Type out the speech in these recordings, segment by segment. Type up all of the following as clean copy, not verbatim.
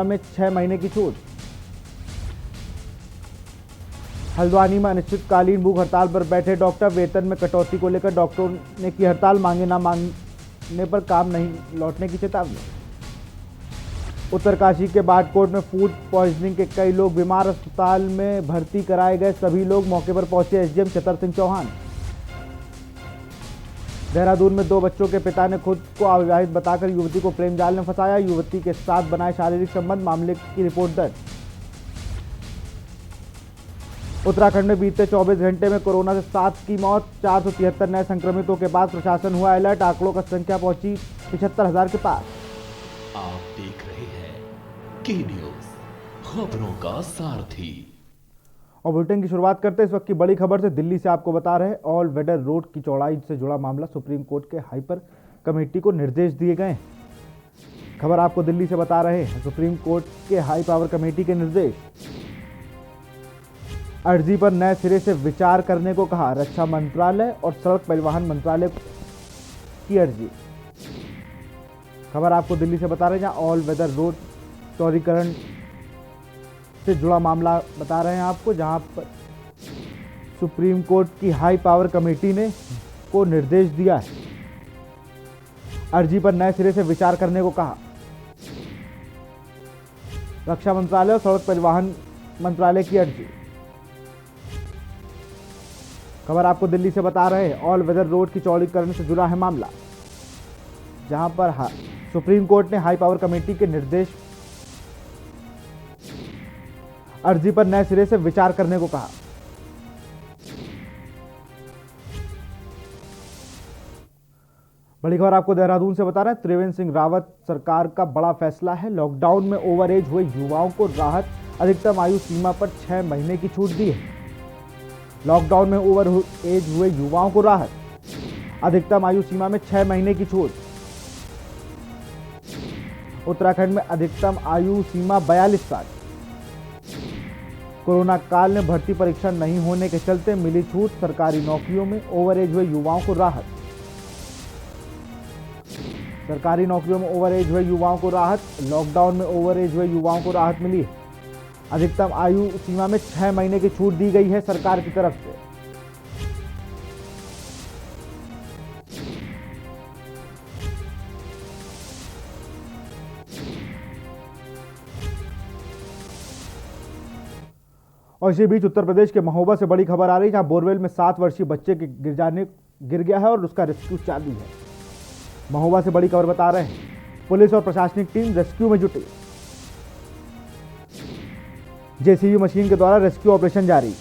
में 6 महीने की छूट। हल्द्वानी में अनिश्चितकालीन भूख हड़ताल पर बैठे डॉक्टर, वेतन में कटौती को लेकर डॉक्टरों ने की हड़ताल, मांगे ना मांगने पर काम नहीं लौटने की चेतावनी। उत्तरकाशी के बाटकोट में फूड पॉइजनिंग के कई लोग बीमार, अस्पताल में भर्ती कराए गए सभी लोग। मौके पर पहुंचे एसडीएम छतर सिंह चौहान। देहरादून में 2 बच्चों के पिता ने खुद को अविवाहित बताकर युवती को प्रेम जाल में फंसाया, युवती के साथ बनाए शारीरिक संबंध, मामले की रिपोर्ट दर्ज। उत्तराखंड में बीते 24 घंटे में कोरोना से 7 की मौत, 473 नए संक्रमितों के बाद प्रशासन हुआ अलर्ट, आंकड़ों का संख्या पहुंची 75,000 के पास। आप देख रहे हैं की न्यूज, खबरों का सारथी। और बुलेटिन की शुरुआत करते हैं इस वक्त की बड़ी खबर से। दिल्ली से आपको बता रहे हैं, ऑल वेदर रोड की चौड़ाई से जुड़ा मामला, सुप्रीम कोर्ट के हाइपर कमेटी को निर्देश दिए गए। खबर आपको दिल्ली से बता रहे हैं, सुप्रीम कोर्ट के हाई पावर कमेटी के निर्देश। अर्जी पर नए सिरे से विचार करने को कहा, रक्षा मंत्रालय और सड़क परिवहन मंत्रालय की अर्जी। खबर आपको दिल्ली से बता रहे हैं, जहां ऑल वेदर रोड चौड़ीकरण से जुड़ा मामला बता रहे हैं आपको, जहां पर सुप्रीम कोर्ट की हाई पावर कमेटी ने को निर्देश दिया है, अर्जी पर नए सिरे से विचार करने को कहा। रक्षा मंत्रालय और सड़क परिवहन मंत्रालय की अर्जी। खबर आपको दिल्ली से बता रहे हैं, ऑल वेदर रोड की चौड़ीकरण से जुड़ा है मामला, जहां पर सुप्रीम कोर्ट ने हाई पावर कमेटी के निर्देश, अर्जी पर नए सिरे से विचार करने को कहा। बड़ी खबर आपको देहरादून से बता रहे हैं, त्रिवेंद्र सिंह रावत सरकार का बड़ा फैसला है, लॉकडाउन में ओवर एज हुए युवाओं को राहत, अधिकतम आयु सीमा पर 6 महीने की छूट दी है। लॉकडाउन में ओवर एज हुए युवाओं को राहत, अधिकतम आयु सीमा में 6 महीने की छूट। उत्तराखंड में अधिकतम आयु सीमा 42 साल। कोरोना काल में भर्ती परीक्षा नहीं होने के चलते मिली छूट, सरकारी नौकरियों में ओवर एज हुए युवाओं को राहत। सरकारी नौकरियों में ओवर एज हुए युवाओं को राहत, लॉकडाउन में ओवर एज हुए युवाओं को राहत मिली है। अधिकतम आयु सीमा में 6 महीने की छूट दी गई है सरकार की तरफ से। और इसी बीच उत्तर प्रदेश के महोबा से बड़ी खबर आ रही है, जहां बोरवेल में 7 वर्षीय बच्चे के गिर गया है और उसका रेस्क्यू चालू है। महोबा से बड़ी खबर बता रहे हैं, पुलिस और प्रशासनिक टीम रेस्क्यू में जुटी, जेसीबी मशीन के द्वारा रेस्क्यू ऑपरेशन जारी।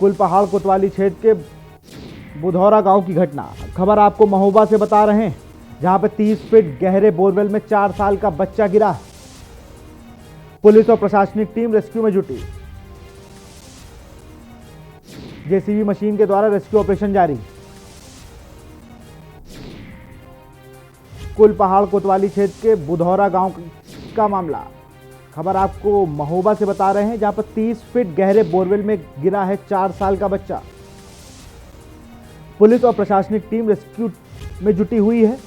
कुलपहाड़ कोतवाली क्षेत्र के बुधौरा गांव की घटना। खबर आपको महोबा से बता रहे हैं, जहां पर 30 फीट गहरे बोरवेल में 4 साल का बच्चा गिरा। पुलिस और प्रशासनिक टीम रेस्क्यू में जुटी, जेसीबी मशीन के द्वारा रेस्क्यू ऑपरेशन जारी। कुलपहाड़ कोतवाली क्षेत्र के बुधौरा गांव का मामला। खबर आपको महोबा से बता रहे हैं, जहां पर 30 फीट गहरे बोरवेल में गिरा है 4 साल का बच्चा। पुलिस और प्रशासनिक टीम रेस्क्यू में जुटी हुई है।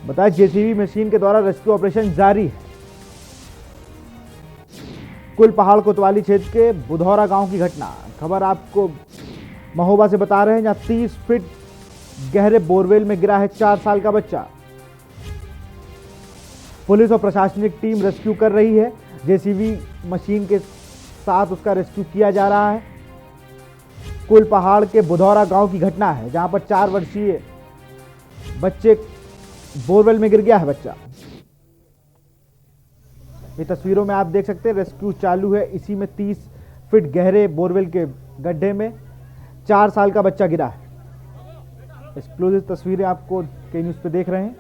बताया, जेसीबी मशीन के द्वारा रेस्क्यू ऑपरेशन जारी है। कुलपहाड़ कोतवाली क्षेत्र के बुधौरा गांव की घटना। खबर आपको महोबा से बता रहे हैं, जहां 30 फीट गहरे बोरवेल में गिरा है 4 साल का बच्चा। पुलिस और प्रशासनिक टीम रेस्क्यू कर रही है, जेसीबी मशीन के साथ उसका रेस्क्यू किया जा रहा है। कुलपहाड़ के बुधौरा गांव की घटना है, जहां पर 4 वर्षीय बच्चे बोरवेल में गिर गया है बच्चा। ये तस्वीरों में आप देख सकते हैं, रेस्क्यू चालू है। इसी में 30 फीट गहरे बोरवेल के गड्ढे में 4 साल का बच्चा गिरा है। एक्सक्लूसिव तस्वीरें आपको के न्यूज़ पे देख रहे हैं,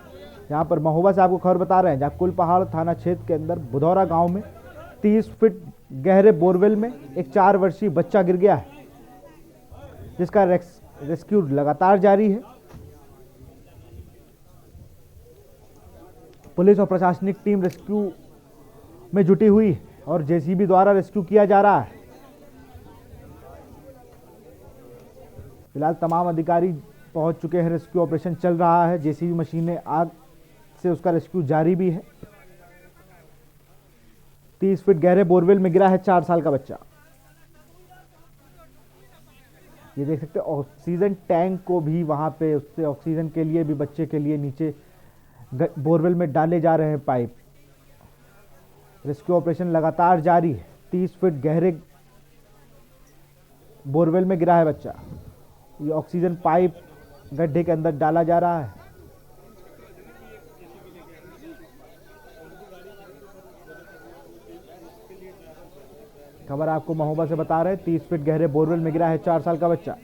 जहां पर महोबा से आपको खबर बता रहे हैं, जहां कुलपहाड़ थाना क्षेत्र के अंदर बुधौरा गांव में 30 फीट गहरे बोरवेल में एक 4 वर्षीय बच्चा गिर गया है, जिसका रेस्क्यू लगातार जारी है। पुलिस और प्रशासनिक टीम रेस्क्यू में जुटी हुई है और जेसीबी द्वारा रेस्क्यू किया जा रहा है। फिलहाल तमाम अधिकारी पहुंच चुके हैं, रेस्क्यू ऑपरेशन चल रहा है। जेसीबी मशीनें आग जिससे उसका रेस्क्यू जारी भी है। 30 फीट गहरे बोरवेल में गिरा है 4 साल का बच्चा। ये देख सकते हैं ऑक्सीजन टैंक को भी वहां पे उससे ऑक्सीजन के लिए भी बच्चे के लिए नीचे बोरवेल में डाले जा रहे हैं पाइप। रेस्क्यू ऑपरेशन लगातार जारी है। 30 फीट गहरे बोरवेल में गिरा है बच्चा। ये ऑक्सीजन पाइप गड्ढे के अंदर डाला जा रहा है। खबर आपको महोबा से बता रहे हैं, 30 फीट गहरे बोरवेल में गिरा है 4 साल का बच्चा।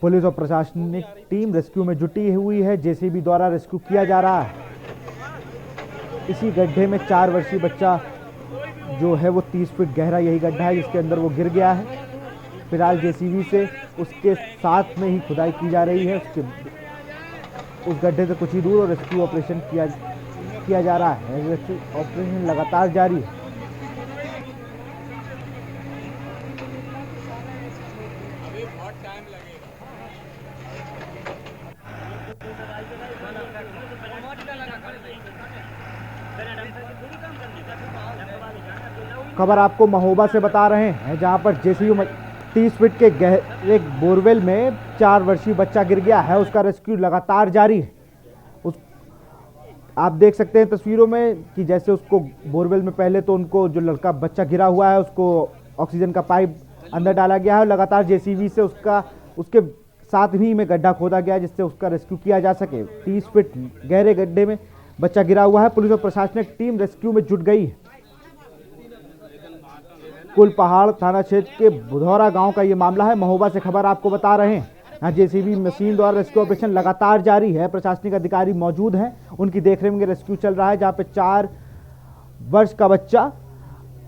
पुलिस और प्रशासनिक टीम रेस्क्यू में जुटी हुई है। जेसीबी द्वारा रेस्क्यू किया जा रहा है। इसी गड्ढे में 4 वर्षीय बच्चा जो है वो 30 फीट गहरा यही गड्ढा है जिसके अंदर वो गिर गया है। फिलहाल जेसीबी से उसके साथ में ही खुदाई की जा रही है, उस गड्ढे से कुछ ही दूर, और रेस्क्यू ऑपरेशन किया जा रहा है। रेस्क्यू ऑपरेशन लगातार जारी है। अभी बहुत टाइम लगेगा। खबर आपको महोबा से बता रहे हैं, जहां पर जेसीबी 30 फीट के गहरे बोरवेल में 4 वर्षीय बच्चा गिर गया है। उसका रेस्क्यू लगातार जारी है। आप देख सकते हैं तस्वीरों में कि जैसे उसको बोरवेल में पहले तो उनको जो लड़का बच्चा गिरा हुआ है उसको ऑक्सीजन का पाइप अंदर डाला गया है और लगातार जेसीबी से उसके साथ ही में गड्ढा खोदा गया है जिससे उसका रेस्क्यू किया जा सके। 30 फीट गहरे गड्ढे में बच्चा गिरा हुआ है। पुलिस और प्रशासनिक टीम रेस्क्यू में जुट गई है। कुल पहाड़ थाना क्षेत्र के बुधौरा गांव का ये मामला है। महोबा से खबर आपको बता रहे हैं। यहाँ जेसीबी मशीन द्वारा रेस्क्यू ऑपरेशन लगातार जारी है। प्रशासनिक अधिकारी मौजूद हैं, उनकी देखरेख में रेस्क्यू चल रहा है, जहां पे 4 वर्ष का बच्चा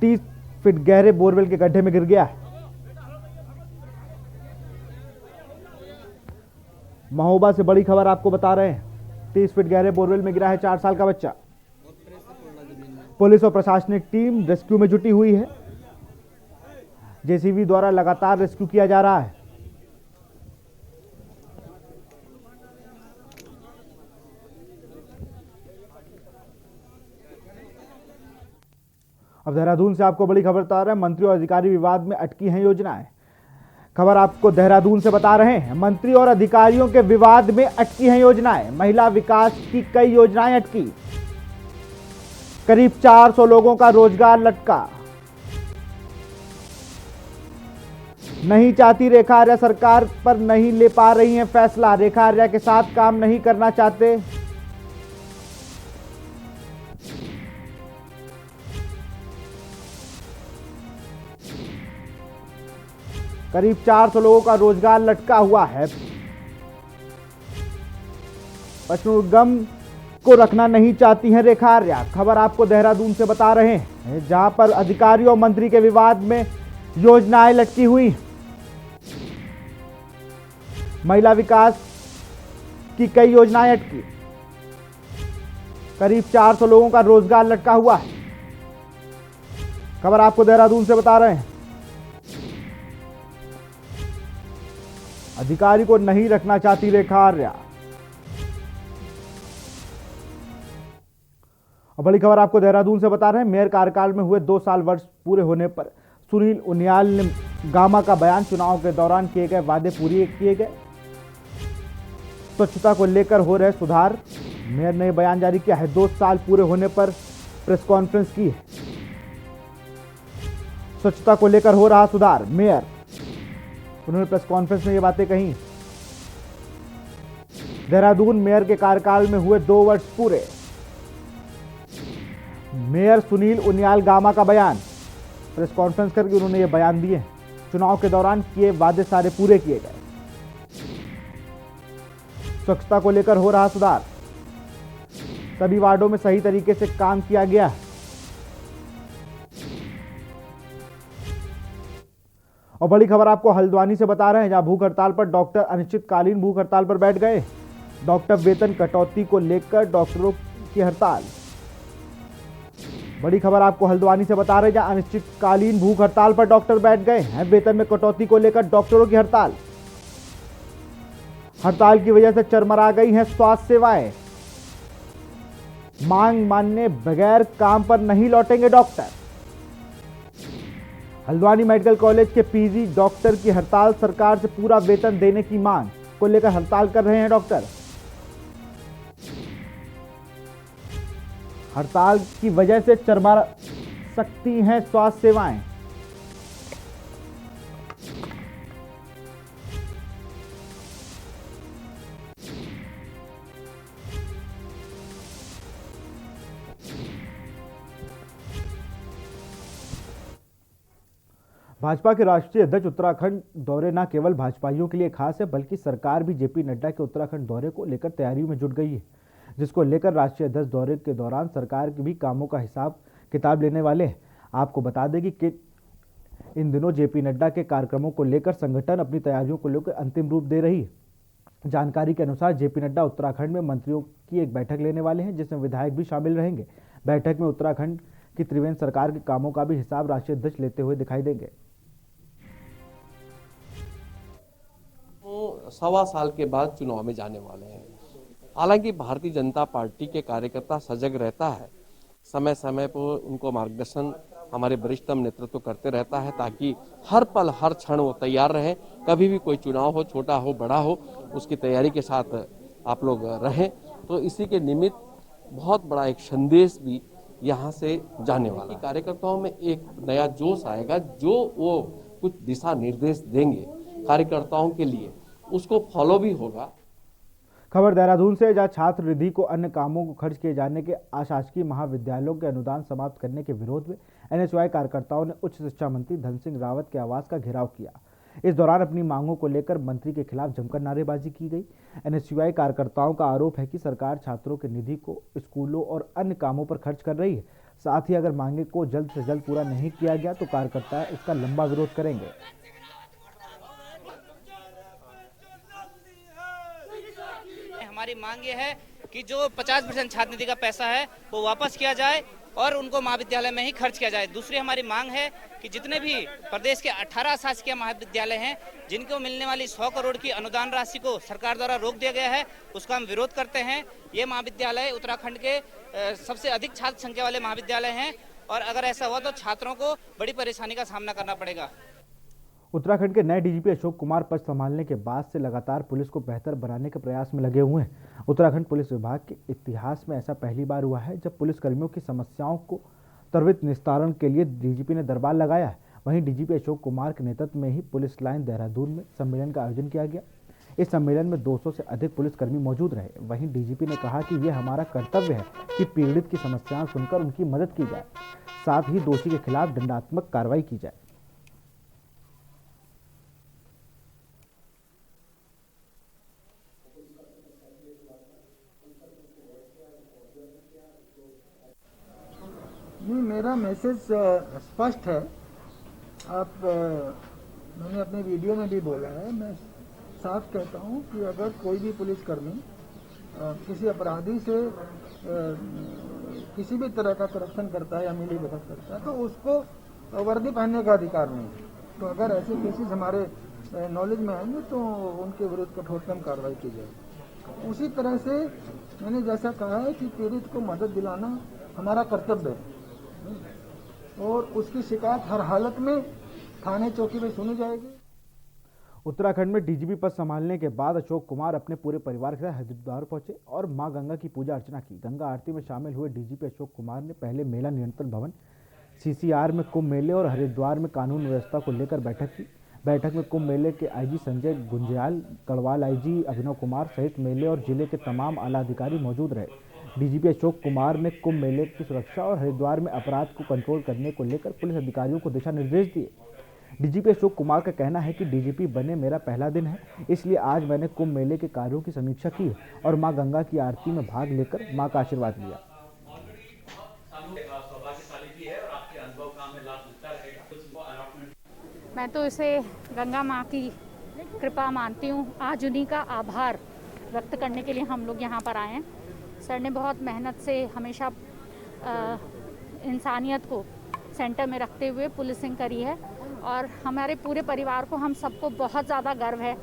30 फीट गहरे बोरवेल के गड्ढे में गिर गया है। महोबा से बड़ी खबर आपको बता रहे हैं, 30 फीट गहरे बोरवेल में गिरा है 4 साल का बच्चा। पुलिस और प्रशासनिक टीम रेस्क्यू में जुटी हुई है। जेसीबी द्वारा लगातार रेस्क्यू किया जा रहा है। अब देहरादून से आपको बड़ी खबर बता रहे हैं, मंत्री और अधिकारी विवाद में अटकी हैं योजनाएं। खबर आपको देहरादून से बता रहे हैं, मंत्री और अधिकारियों के विवाद में अटकी हैं योजनाएं। महिला विकास की कई योजनाएं अटकी। करीब 400 लोगों का रोजगार लटका। नहीं चाहती रेखा आर्या, सरकार पर नहीं ले पा रही है फैसला। रेखा आर्या के साथ काम नहीं करना चाहते। करीब 400 लोगों का रोजगार लटका हुआ है। पश्चिम उद्गम को रखना नहीं चाहती हैं रेखा आर्या। खबर आपको देहरादून से बता रहे हैं, जहां पर अधिकारियों और मंत्री के विवाद में योजनाएं लटकी हुई। महिला विकास की कई योजनाएं अटकी। करीब 400 लोगों का रोजगार लटका हुआ है। खबर आपको देहरादून से बता रहे हैं, अधिकारी को नहीं रखना चाहती रेखा आर्या। और बड़ी खबर आपको देहरादून से बता रहे हैं, मेयर कार्यकाल में हुए 2 साल वर्ष पूरे होने पर सुनील उनियाल ने गामा का बयान। चुनाव के दौरान किए गए वादे पूरे किए गए। स्वच्छता को लेकर हो रहे सुधार, मेयर ने बयान जारी किया है। 2 साल पूरे होने पर प्रेस कॉन्फ्रेंस की है। स्वच्छता को लेकर हो रहा सुधार, मेयर, उन्होंने प्रेस कॉन्फ्रेंस में ये बातें कही। देहरादून मेयर के कार्यकाल में हुए 2 वर्ष पूरे। मेयर सुनील उनियाल गामा का बयान। प्रेस कॉन्फ्रेंस करके उन्होंने ये बयान दिए। चुनाव के दौरान किए वादे सारे पूरे किए गए। स्वच्छता को लेकर हो रहा सुधार, सभी वार्डों में सही तरीके से काम किया गया। और बड़ी खबर आपको हल्द्वानी से बता रहे हैं, जहां भूख हड़ताल पर डॉक्टर अनिश्चितकालीन भूख हड़ताल पर बैठ गए। डॉक्टर वेतन कटौती को लेकर डॉक्टरों की हड़ताल। बड़ी खबर आपको हल्द्वानी से बता रहे हैं, जहां अनिश्चितकालीन भूख हड़ताल पर डॉक्टर बैठ गए हैं। वेतन में कटौती को लेकर डॉक्टरों की हड़ताल। हड़ताल की वजह से चरमरा गई हैं स्वास्थ्य सेवाएं। मांग मानने बगैर काम पर नहीं लौटेंगे डॉक्टर। हल्द्वानी मेडिकल कॉलेज के पीजी डॉक्टर की हड़ताल, सरकार से पूरा वेतन देने की मांग को लेकर हड़ताल कर रहे हैं डॉक्टर। हड़ताल की वजह से चरमरा सकती हैं स्वास्थ्य सेवाएं। भाजपा के राष्ट्रीय अध्यक्ष उत्तराखंड दौरे न केवल भाजपाइयों के लिए खास है, बल्कि सरकार भी जेपी नड्डा के उत्तराखंड दौरे को लेकर तैयारियों में जुट गई है, जिसको लेकर राष्ट्रीय अध्यक्ष दौरे के दौरान सरकार के भी कामों का हिसाब किताब लेने वाले हैं। आपको बता दें कि इन दिनों जेपी नड्डा के कार्यक्रमों को लेकर संगठन अपनी तैयारियों को लेकर अंतिम रूप दे रही है। जानकारी के अनुसार जेपी नड्डा उत्तराखंड में मंत्रियों की एक बैठक लेने वाले हैं, जिसमें विधायक भी शामिल रहेंगे। बैठक में उत्तराखंड की त्रिवेंद्र सरकार के कामों का भी हिसाब राष्ट्रीय अध्यक्ष लेते हुए दिखाई देंगे। 1.25 साल के बाद चुनाव में जाने वाले हैं। हालांकि भारतीय जनता पार्टी के कार्यकर्ता सजग रहता है, समय समय पर उनको मार्गदर्शन हमारे वरिष्ठतम नेतृत्व करते रहता है, ताकि हर पल हर क्षण वो तैयार रहें। कभी भी कोई चुनाव हो, छोटा हो बड़ा हो, उसकी तैयारी के साथ आप लोग रहें। तो इसी के निमित्त बहुत बड़ा एक संदेश भी यहाँ से जाने वाला है। कार्यकर्ताओं में एक नया जोश आएगा, जो वो कुछ दिशा निर्देश देंगे कार्यकर्ताओं के लिए, उसको फॉलो भी होगा। खबर देहरादून से, जहां छात्र निधि को अन्य कामों को खर्च किए जाने के अशासकीय महाविद्यालयों के अनुदान समाप्त करने के विरोध में एनएसयूआई कार्यकर्ताओं ने उच्च शिक्षा मंत्री धन सिंह रावत के आवास का घेराव किया। इस दौरान अपनी मांगों को लेकर मंत्री के खिलाफ जमकर नारेबाजी की गई। एनएसयूआई कार्यकर्ताओं का आरोप है कि सरकार छात्रों के निधि को स्कूलों और अन्य कामों पर खर्च कर रही है। साथ ही अगर मांगे को जल्द से जल्द पूरा नहीं किया गया तो कार्यकर्ता इसका लंबा विरोध करेंगे। हमारी मांग ये है कि जो 50% छात्र निधि का पैसा है वो वापस किया जाए और उनको महाविद्यालय में ही खर्च किया जाए। दूसरी हमारी मांग है कि जितने भी प्रदेश के 18 शासकीय महाविद्यालय हैं, जिनको मिलने वाली 100 करोड़ की अनुदान राशि को सरकार द्वारा रोक दिया गया है, उसका हम विरोध करते हैं। ये महाविद्यालय उत्तराखंड के सबसे अधिक छात्र संख्या वाले महाविद्यालय हैं और अगर ऐसा हुआ तो छात्रों को बड़ी परेशानी का सामना करना पड़ेगा। उत्तराखंड के नए डीजीपी अशोक कुमार पद संभालने के बाद से लगातार पुलिस को बेहतर बनाने के प्रयास में लगे हुए हैं। उत्तराखंड पुलिस विभाग के इतिहास में ऐसा पहली बार हुआ है जब पुलिसकर्मियों की समस्याओं को त्वरित निस्तारण के लिए डीजीपी ने दरबार लगाया है। वहीं डीजीपी अशोक कुमार के नेतृत्व में ही पुलिस लाइन देहरादून में सम्मेलन का आयोजन किया गया। इस सम्मेलन में 200 से अधिक पुलिसकर्मी मौजूद रहे। वहीं डीजीपी ने कहा कि यह हमारा कर्तव्य है कि पीड़ित की समस्याएं सुनकर उनकी मदद की जाए, साथ ही दोषी के खिलाफ दंडात्मक कार्रवाई की जाए। नहीं, मेरा मैसेज स्पष्ट है। मैंने अपने वीडियो में भी बोला है, मैं साफ कहता हूं कि अगर कोई भी पुलिसकर्मी किसी अपराधी से किसी भी तरह का करप्शन करता है या मिलीभगत करता है तो उसको वर्दी पहनने का अधिकार नहीं है। तो अगर ऐसे केसेस हमारे नॉलेज में आएंगे तो उनके विरुद्ध कठोरतम कार्रवाई की जाएगी। उसी तरह से मैंने जैसा कहा है कि पीड़ित को मदद दिलाना हमारा कर्तव्य है और उसकी शिकायत हर हालत में थाने चौकी में सुनी जाएगी। उत्तराखंड में डीजीपी पद संभालने के बाद अशोक कुमार अपने पूरे परिवार के साथ हरिद्वार पहुंचे और मां गंगा की पूजा अर्चना की। गंगा आरती में शामिल हुए डीजीपी अशोक कुमार ने पहले मेला नियंत्रण भवन, सीसीआर में कुंभ मेले और हरिद्वार में कानून व्यवस्था को लेकर बैठक की। बैठक में कुंभ मेले के आईजी संजय गुंजयाल, गढ़वाल आईजी अभिनव कुमार सहित मेले और जिले के तमाम आला अधिकारी मौजूद रहे। डीजीपी अशोक कुमार ने कुंभ मेले की सुरक्षा और हरिद्वार में अपराध को कंट्रोल करने को लेकर पुलिस अधिकारियों को दिशा निर्देश दिए। डीजीपी अशोक कुमार का कहना है कि डीजीपी बने मेरा पहला दिन है, इसलिए आज मैंने कुंभ मेले के कार्यों की समीक्षा की और मां गंगा की आरती में भाग लेकर मां का आशीर्वाद लिया। मैं तो इसे गंगा माँ की कृपा मानती हूँ। आज उन्हीं का आभार व्यक्त करने के लिए हम लोग यहाँ पर आए हैं। सर ने बहुत मेहनत से हमेशा इंसानियत को सेंटर में रखते हुए पुलिसिंग करी है और हमारे पूरे परिवार को, हम सबको बहुत ज़्यादा गर्व है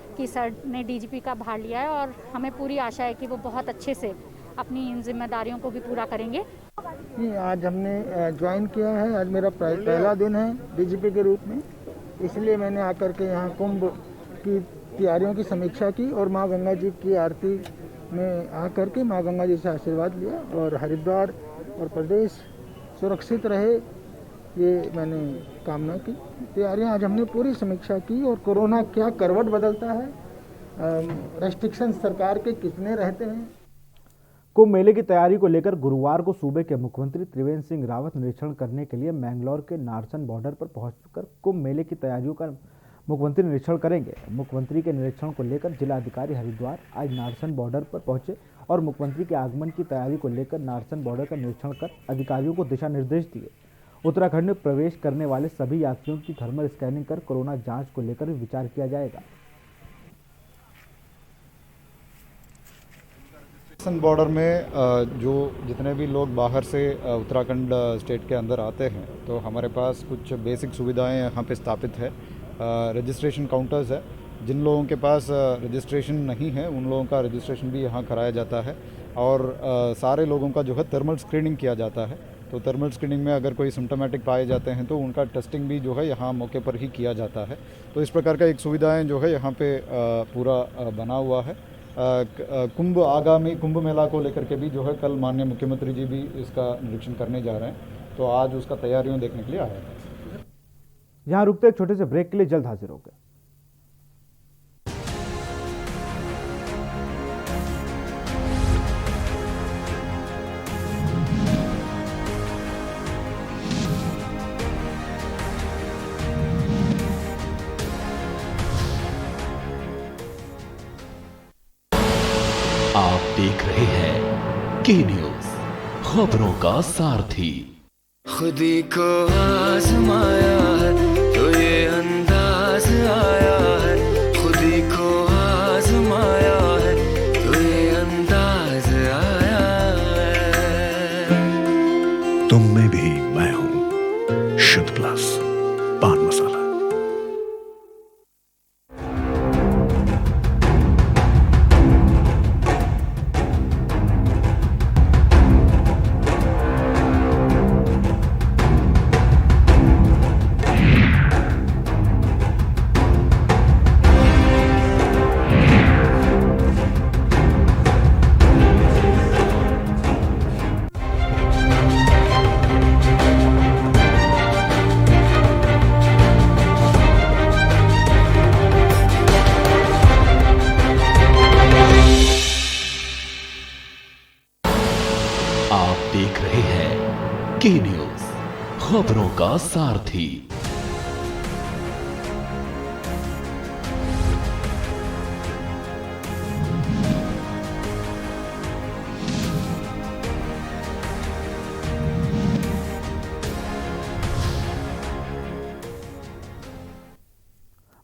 कि सर ने डीजीपी का भार लिया है और हमें पूरी आशा है कि वो बहुत अच्छे से अपनी इन जिम्मेदारियों को भी पूरा करेंगे। नहीं, आज हमने ज्वाइन किया है, आज मेरा पहला दिन है डीजीपी के रूप में, इसलिए मैंने आकर के यहाँ कुंभ की तैयारियों की समीक्षा की और माँ गंगा जी की आरती में आकर के माँ गंगा जी से आशीर्वाद लिया और हरिद्वार और प्रदेश सुरक्षित रहे, ये मैंने कामना की। तैयारियां आज हमने पूरी समीक्षा की और कोरोना क्या करवट बदलता है, रेस्ट्रिक्शन सरकार के कितने रहते हैं। कुंभ मेले की तैयारी को लेकर गुरुवार को सूबे के मुख्यमंत्री त्रिवेंद्र सिंह रावत निरीक्षण करने के लिए मैंगलोर के नारसन बॉर्डर पर पहुंचकर कुंभ मेले की तैयारियों का मुख्यमंत्री निरीक्षण करेंगे। मुख्यमंत्री के निरीक्षण को लेकर जिलाधिकारी हरिद्वार आज नारसन बॉर्डर पर पहुंचे और मुख्यमंत्री के आगमन की तैयारी को लेकर नारसन बॉर्डर का निरीक्षण कर अधिकारियों को दिशा निर्देश दिए। उत्तराखंड में प्रवेश करने वाले सभी यात्रियों की थर्मल स्कैनिंग कर कोरोना जांच को लेकर भी विचार किया जाएगा। बॉर्डर में जो जितने भी लोग बाहर से उत्तराखंड स्टेट के अंदर आते हैं तो हमारे पास कुछ बेसिक सुविधाएं यहाँ पे स्थापित है। रजिस्ट्रेशन काउंटर्स है, जिन लोगों के पास रजिस्ट्रेशन नहीं है उन लोगों का रजिस्ट्रेशन भी यहाँ कराया जाता है और सारे लोगों का जो है थर्मल स्क्रीनिंग किया जाता है। तो थर्मल स्क्रीनिंग में अगर कोई सिम्टोमेटिक पाए जाते हैं तो उनका टेस्टिंग भी जो है यहाँ मौके पर ही किया जाता है। तो इस प्रकार का एक सुविधाएं जो है यहाँ पे पूरा बना हुआ है। आगामी कुंभ मेला को लेकर के भी जो है कल माननीय मुख्यमंत्री जी भी इसका निरीक्षण करने जा रहे हैं, तो आज उसका तैयारियों देखने के लिए आया था। यहाँ रुकते एक छोटे से ब्रेक के लिए, जल्द हाजिर होंगे। आप देख रहे हैं के न्यूज, खबरों का सारथी। खुदी को आजमाया है तो ये अंदाज आया है, खुदी को आजमाया है तो ये अंदाज आया है। तुम में भी मैं हूं, शुद्ध प्लस पान मसाला। देख रहे हैं के न्यूज, खबरों का सारथी।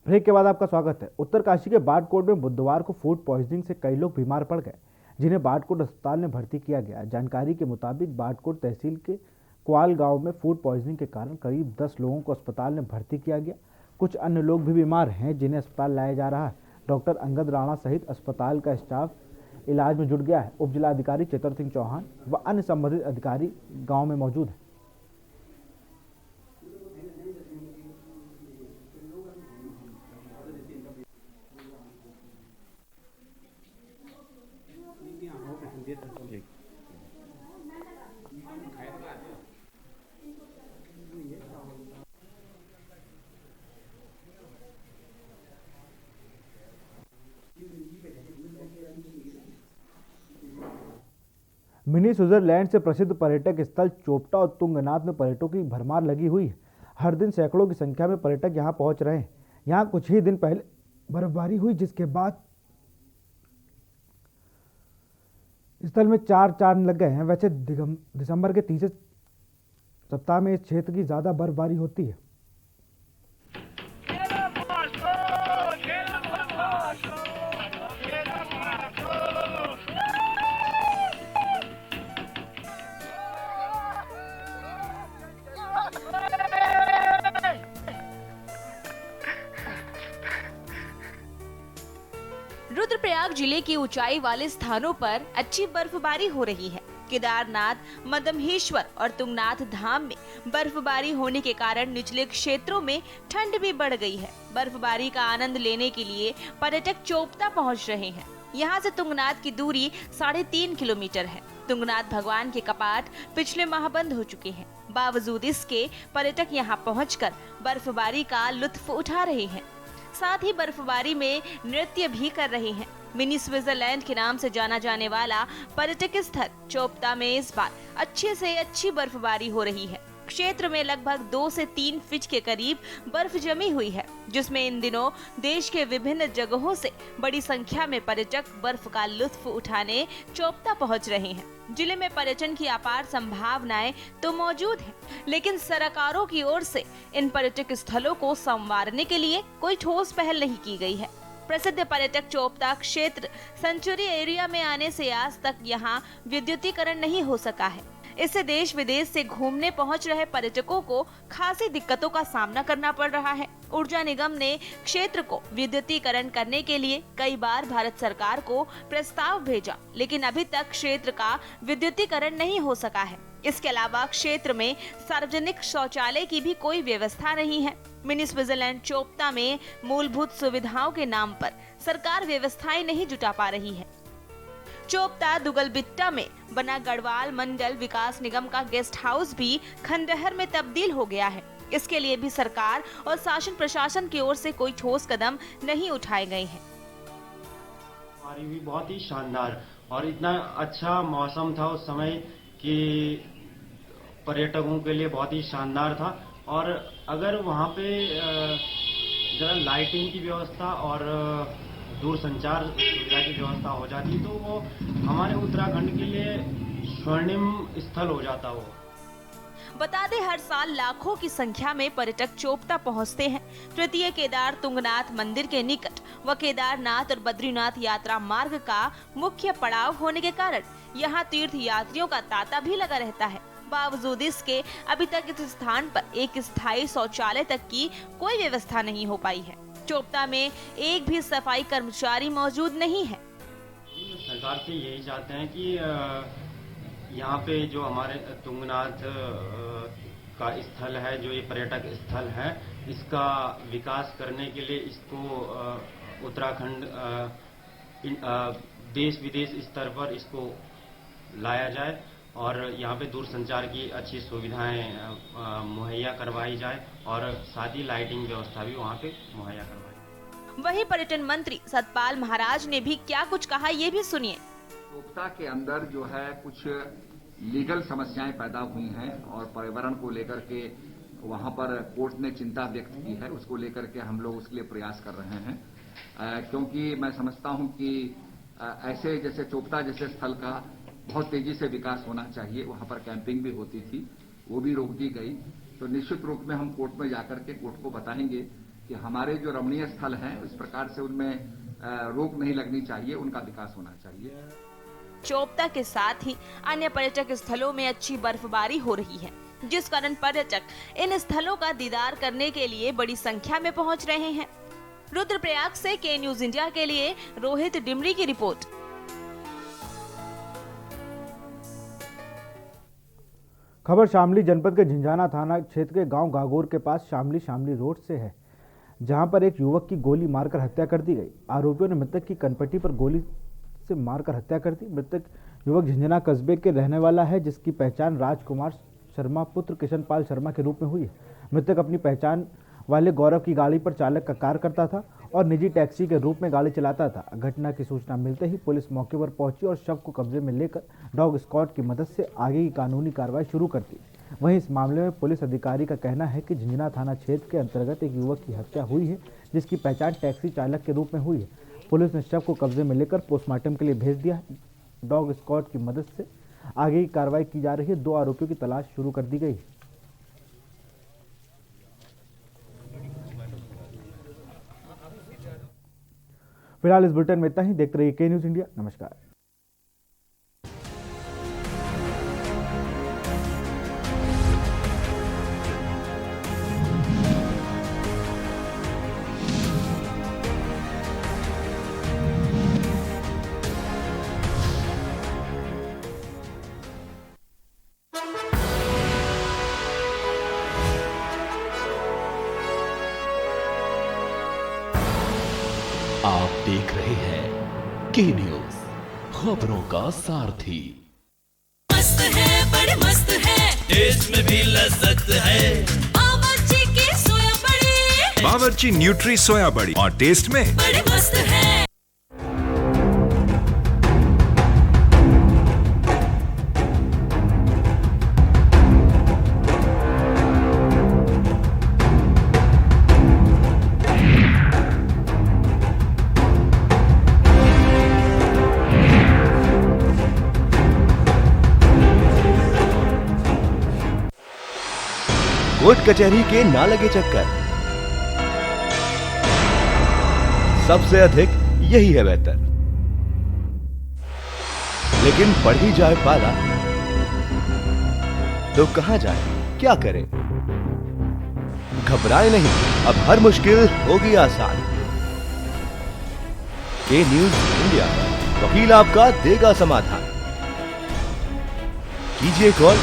ब्रेक के बाद आपका स्वागत है। उत्तरकाशी के बाढ़कोट में बुधवार को फूड पॉइजनिंग से कई लोग बीमार पड़ गए, जिन्हें बाढ़कोट अस्पताल में भर्ती किया गया। जानकारी के मुताबिक बाढ़कोट तहसील के क्वाल गांव में फूड पॉइजनिंग के कारण करीब 10 लोगों को अस्पताल में भर्ती किया गया। कुछ अन्य लोग भी बीमार हैं, जिन्हें अस्पताल लाया जा रहा है। डॉक्टर अंगद राणा सहित अस्पताल का स्टाफ इलाज में जुट गया है। उप जिलाधिकारी चेतर सिंह चौहान व अन्य संबंधित अधिकारी गाँव में मौजूद हैं। मिनी स्विट्जरलैंड से प्रसिद्ध पर्यटक स्थल चोपटा और तुंगनाथ में पर्यटकों की भरमार लगी हुई है। हर दिन सैकड़ों की संख्या में पर्यटक यहां पहुंच रहे हैं। यहां कुछ ही दिन पहले बर्फबारी हुई, जिसके बाद स्थल में 4 चांद लग गए हैं। वैसे दिसंबर के तीसरे सप्ताह में इस क्षेत्र की ज्यादा बर्फबारी होती है। जिले की ऊंचाई वाले स्थानों पर अच्छी बर्फबारी हो रही है। केदारनाथ, मदमहेश्वर और तुंगनाथ धाम में बर्फबारी होने के कारण निचले क्षेत्रों में ठंड भी बढ़ गई है। बर्फबारी का आनंद लेने के लिए पर्यटक चोपता पहुंच रहे हैं। यहाँ से तुंगनाथ की दूरी 3.5 किलोमीटर है। तुंगनाथ भगवान के कपाट पिछले माह बंद हो चुके हैं। बावजूद इसके पर्यटक यहाँ पहुंचकर बर्फबारी का लुत्फ उठा रहे हैं। साथ ही बर्फबारी में नृत्य भी कर रहे हैं। मिनी स्विट्जरलैंड के नाम से जाना जाने वाला पर्यटक स्थल चोपता में इस बार अच्छे से अच्छी बर्फबारी हो रही है। क्षेत्र में लगभग 2 से 3 फीट के करीब बर्फ जमी हुई है, जिसमें इन दिनों देश के विभिन्न जगहों से बड़ी संख्या में पर्यटक बर्फ का लुत्फ उठाने चोपता पहुंच रहे हैं। जिले में पर्यटन की अपार संभावनाएं तो मौजूद हैं, लेकिन सरकारों की ओर से इन पर्यटक स्थलों को संवारने के लिए कोई ठोस पहल नहीं की गई है। प्रसिद्ध पर्यटक चोपता क्षेत्र सेंचुरी एरिया में आने से आज तक यहाँ विद्युतीकरण नहीं हो सका है। इससे देश विदेश से घूमने पहुंच रहे पर्यटकों को खासी दिक्कतों का सामना करना पड़ रहा है। ऊर्जा निगम ने क्षेत्र को विद्युतीकरण करने के लिए कई बार भारत सरकार को प्रस्ताव भेजा, लेकिन अभी तक क्षेत्र का विद्युतीकरण नहीं हो सका है। इसके अलावा क्षेत्र में सार्वजनिक शौचालय की भी कोई व्यवस्था नहीं है। मिनी स्विट्जरलैंड चोपता में मूलभूत सुविधाओं के नाम पर सरकार व्यवस्थाएं नहीं जुटा पा रही है। चोपता दुगलबिट्टा में बना गढ़वाल मंडल विकास निगम का गेस्ट हाउस भी खंडहर में तब्दील हो गया है। इसके लिए भी सरकार और शासन प्रशासन की ओर से कोई ठोस कदम नहीं उठाए गए हैं। हमारी भी बहुत ही शानदार और इतना अच्छा मौसम था उस समय कि पर्यटकों के लिए बहुत ही शानदार था। और अगर वहाँ पे जरा लाइटिंग की व्यवस्था और दूरसंचार सुविधा की व्यवस्था हो जाती तो वो हमारे उत्तराखंड के लिए स्वर्णिम स्थल हो जाता वो। बता दें, हर साल लाखों की संख्या में पर्यटक चोपता पहुंचते हैं। तृतीय केदार तुंगनाथ मंदिर के निकट व केदारनाथ और बद्रीनाथ यात्रा मार्ग का मुख्य पड़ाव होने के कारण यहाँ तीर्थ यात्रियों का तांता भी लगा रहता है। बावजूद इसके अभी तक इस स्थान पर एक स्थायी शौचालय तक की कोई व्यवस्था नहीं हो पाई है। चोपता में एक भी सफाई कर्मचारी मौजूद नहीं है। सरकार से यही चाहते हैं कि यहाँ पे जो हमारे तुंगनाथ का स्थल है, जो ये पर्यटक स्थल है, इसका विकास करने के लिए इसको उत्तराखंड देश विदेश स्तर पर इसको लाया जाए और यहाँ पे दूरसंचार की अच्छी सुविधाएं मुहैया करवाई जाए और साथ ही लाइटिंग व्यवस्था भी वहाँ पे मुहैया करवाई। वहीं पर्यटन मंत्री सतपाल महाराज ने भी क्या कुछ कहा, ये भी सुनिए। चोपता के अंदर जो है कुछ लीगल समस्याएं पैदा हुई हैं और पर्यावरण को लेकर के वहाँ पर कोर्ट ने चिंता व्यक्त की है। उसको लेकर के हम लोग उसके लिए प्रयास कर रहे हैं, क्योंकि मैं समझता हूँ कि ऐसे जैसे चोपता जैसे स्थल का बहुत तेजी से विकास होना चाहिए। वहाँ पर कैंपिंग भी होती थी, वो भी रोक दी गई। तो निश्चित रूप में हम कोर्ट में जाकर के कोर्ट को बताएंगे कि हमारे जो रमणीय स्थल हैं इस प्रकार से उनमें रोक नहीं लगनी चाहिए, उनका विकास होना चाहिए। चोपता के साथ ही अन्य पर्यटक स्थलों में अच्छी बर्फबारी हो रही है, जिस कारण पर्यटक इन स्थलों का दीदार करने के लिए बड़ी संख्या में पहुंच रहे हैं। रुद्रप्रयाग से के न्यूज इंडिया के लिए रोहित डिमरी की रिपोर्ट। खबर शामली जनपद के झिंझाना थाना क्षेत्र के गांव गागोर के पास शामली रोड से है, जहां पर एक युवक की गोली मारकर हत्या कर दी गई। आरोपियों ने मृतक की कनपट्टी पर गोली से मारकर हत्या कर दी। मृतक युवक झिंझाना कस्बे के रहने वाला है, जिसकी पहचान राजकुमार शर्मा पुत्र किशनपाल शर्मा के रूप में हुई है। मृतक अपनी पहचान वाले गौरव की गाड़ी पर चालक का कार्य करता था और निजी टैक्सी के रूप में गाड़ी चलाता था। घटना की सूचना मिलते ही पुलिस मौके पर पहुंची और शव को कब्जे में लेकर डॉग स्क्वाड की मदद से आगे की कानूनी कार्रवाई शुरू कर दी। वहीं इस मामले में पुलिस अधिकारी का कहना है कि झिंझाना थाना क्षेत्र के अंतर्गत एक युवक की हत्या हुई है, जिसकी पहचान टैक्सी चालक के रूप में हुई है। पुलिस ने शव को कब्जे में लेकर पोस्टमार्टम के लिए भेज दिया। डॉग स्क्वाड की मदद से आगे की कार्रवाई की जा रही है। 2 आरोपियों की तलाश शुरू कर दी गई। फिलहाल इस बुलेटिन में इतना ही। देखते रहिए के न्यूज इंडिया। नमस्कार। के न्यूज खबरों का सारथी। मस्त है, बड़े मस्त है, टेस्ट में भी लज्जत है। बावर्ची की सोया बड़ी, बावर्ची न्यूट्री सोया बड़ी, और टेस्ट में बड़े मस्त है। कोर्ट कचहरी के ना लगे चक्कर, सबसे अधिक यही है बेहतर। लेकिन बढ़ ही जाए पाला तो कहां जाए, क्या करें? घबराए नहीं, अब हर मुश्किल होगी आसान। के न्यूज इंडिया, वकील आपका देगा समाधान। कीजिए कॉल